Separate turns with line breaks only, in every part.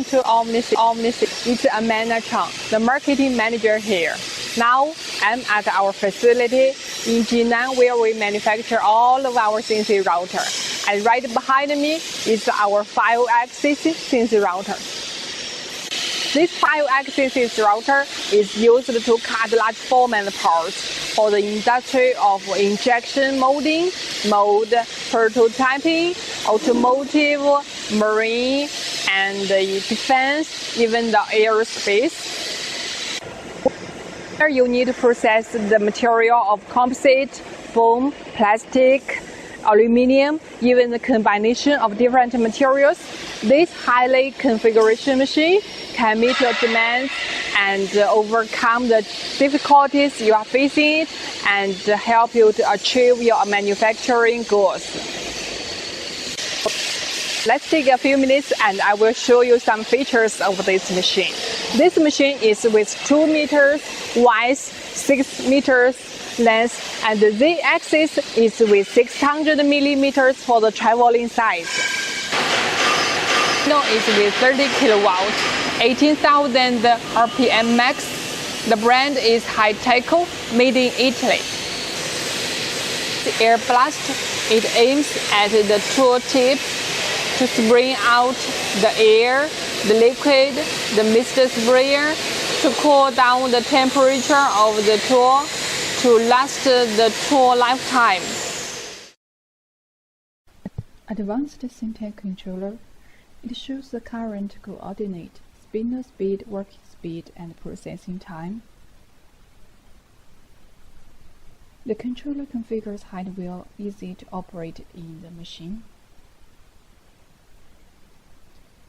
to OMNI. It's Amanda Chang, the marketing manager here. Now, I'm at our facility in Jinan where we manufacture all of our CNC router. And right behind me is our 5-axis CNC router. This 5-axis router is used to cut large format parts for the industry of injection molding, mold, prototyping, automotive, marine, and defense, even the aerospace. Here you need to process the material of composite, foam, plastic, aluminum, even the combination of different materials. This highly configuration machine can meet your demands and overcome the difficulties you are facing and help you to achieve your manufacturing goals. Let's take a few minutes and I will show you some features of this machine. This machine is with 2 meters wide, 6 meters length, and the Z-axis is with 600 millimeters for the traveling size. No, it's with 30 kilowatts, 18,000 RPM max. The brand is High-Teco, made in Italy. The air blast, it aims at the tool tip to spray out the air, the liquid, the mist sprayer, to cool down the temperature of the tool to last the tool lifetime.
Advanced syntax controller. It shows the current coordinate, spindle speed, working speed, and processing time. The controller configures height wheel, easy to operate in the machine.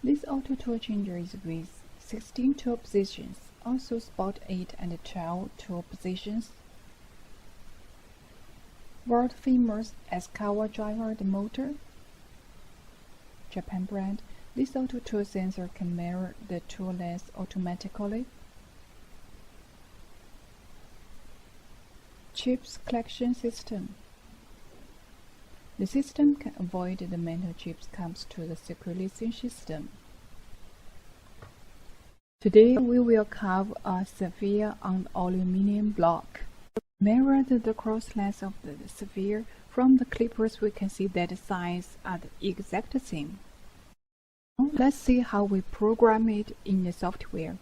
This auto tool changer is with 16 tool positions, also spot 8 and 12 tool positions. World famous Eskawa driver the motor. Japan brand. This auto tool sensor can measure the tool length automatically. Chips collection system. The system can avoid the metal chips comes to the circulation system. Today we will carve a sphere on aluminum block. Measure the cross length of the sphere. From the clippers we can see that the sides are the exact same. Let's see how we program it in the software.